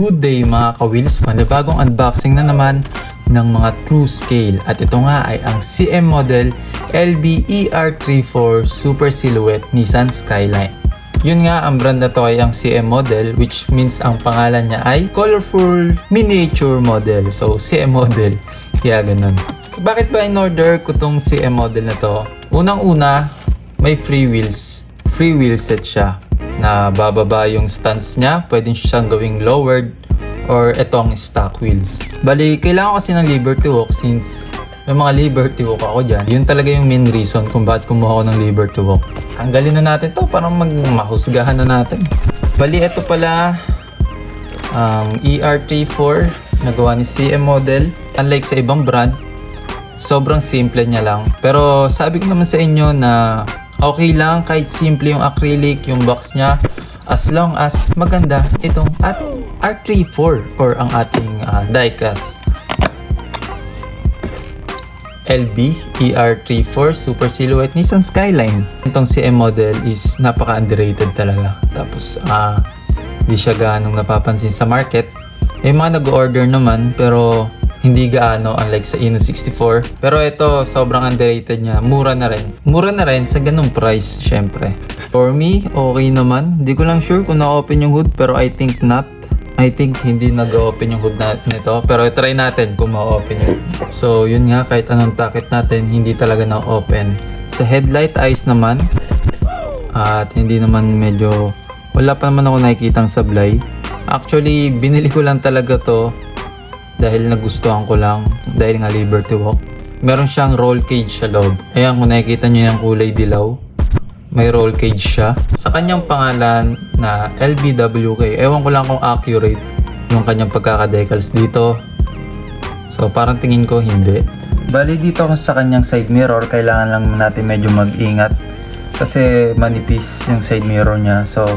Good day mga ka-wheels, panibagong unboxing na naman ng mga true scale at ito nga ay ang CM model LB-ER34 Super Silhouette Nissan Skyline. Yun nga, ang brand na to ay ang CM model, which means ang pangalan niya ay Colorful Miniature Model. So CM model, kaya ganun. Bakit ba in-order ko tong CM model na to? Unang-una, may free wheel set siya na bababa yung stance niya, pwedeng siyang gawing lowered or etong stock wheels. Bali, kailangan ko kasi ng Liberty Walk since may mga Liberty Walk ako dyan. Yun talaga yung main reason kung bakit kumuha ko ng Liberty Walk. Tanggalin na natin to para mahusgahan na natin. Bali, ito pala ang ER34 na gawa ni CM model. Unlike sa ibang brand, sobrang simple niya lang. Pero sabi ko naman sa inyo na okay lang kahit simple yung acrylic, yung box niya, as long as maganda itong ating R34 or ang ating diecast LB-ER34 Super Silhouette Nissan Skyline. Itong CM model is napaka-underrated talaga. Tapos hindi siya gaanong napapansin sa market. May mga nag-order naman pero hindi gaano, unlike sa Ino64. Pero ito, sobrang underrated niya. Mura na rin. Mura na rin sa ganung price, syempre. For me, okay naman. Hindi ko lang sure kung na-open yung hood, pero I think not. I think hindi nag-open yung hood nito. Pero try natin kung ma-open yun. So, yun nga, kahit anong takit natin, hindi talaga na-open. Sa headlight, ayos naman. At hindi naman medyo... Wala pa naman ako nakikitang sablay. Actually, binili ko lang talaga to dahil nagustuhan ko lang, dahil nga Liberty Walk. Meron siyang roll cage sa loob. Ayan, kung nakikita nyo yung kulay dilaw, may roll cage siya. Sa kanyang pangalan na LBWK, ewan ko lang kung accurate yung kanyang pagkakadecals dito. So parang tingin ko hindi. Bali dito sa kanyang side mirror, kailangan lang natin medyo mag-ingat kasi manipis yung side mirror niya. So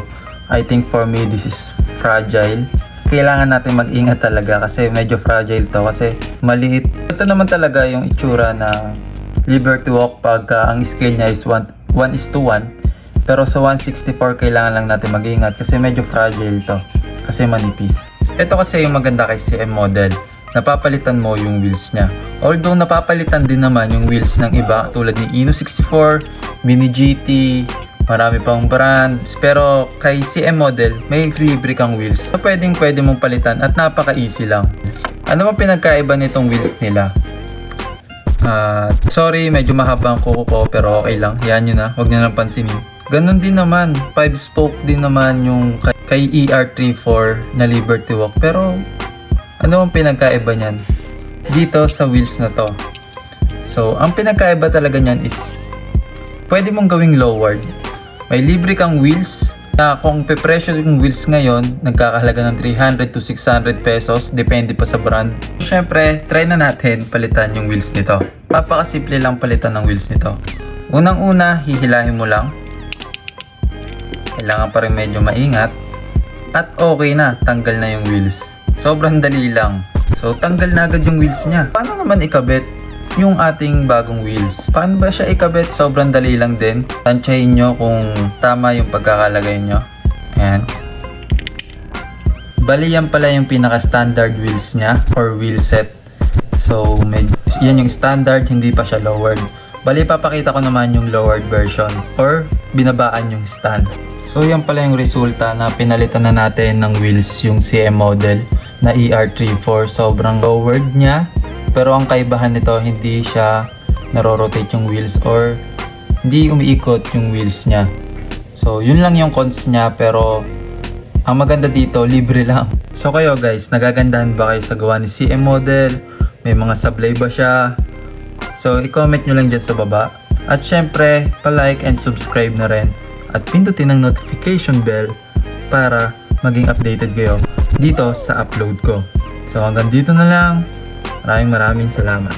I think for me this is fragile. Kailangan natin mag-ingat talaga kasi medyo fragile to kasi maliit. Ito naman talaga yung itsura na Liberty Walk pagka ang scale niya is 1:1. Pero sa 164 kailangan lang natin mag-ingat kasi medyo fragile to kasi manipis. Ito kasi yung maganda kay CM model. Napapalitan mo yung wheels niya. Although napapalitan din naman yung wheels ng iba tulad ni Ino64, Mini GT, marami pang brands, pero kay CM model, may libre kang wheels. So, pwede mong palitan at napaka-easy lang. Ano bang pinagkaiba nitong wheels nila? Sorry, medyo mahaba ang kuko ko, pero okay lang. Yan yun na, huwag nyo nang pansinin. Ganon din naman, 5-spoke din naman yung kay ER34 na Liberty Walk. Pero, ano bang pinagkaiba niyan? Dito sa wheels na to. So, ang pinagkaiba talaga niyan is, pwede mong gawing lowered. May libre kang wheels na kung pe-presyo yung wheels ngayon, nagkakahalaga ng 300 to 600 pesos, depende pa sa brand. Siyempre, try na natin palitan yung wheels nito. Papakasimple lang palitan ng wheels nito. Unang-una, hihilahin mo lang. Kailangan pa rin medyo maingat. At okay na, tanggal na yung wheels. Sobrang dali lang. So, tanggal na agad yung wheels niya. Paano naman ikabit yung ating bagong wheels? Paano ba siya ikabit? Sobrang dali lang din. Tansyahin nyo kung tama yung pagkakalagay nyo. Ayan. Bali yan pala yung pinaka-standard wheels niya or wheel set. So, yan yung standard, hindi pa siya lowered. Bali, papakita ko naman yung lowered version or binabaan yung stance. So, yan pala yung resulta na pinalitan na natin ng wheels yung CM model na ER34. Sobrang lowered niya. Pero ang kaibahan nito, hindi siya naro-rotate yung wheels or hindi umiikot yung wheels niya. So, yun lang yung cons niya, pero ang maganda dito, libre lang. So kayo guys, nagagandahan ba kayo sa gawa ni CM model? May mga sablay ba siya? So, i-comment nyo lang dyan sa baba. At syempre, pa-like and subscribe na rin. At pindutin ang notification bell para maging updated kayo dito sa upload ko. So, hanggang dito na lang. Maraming salamat.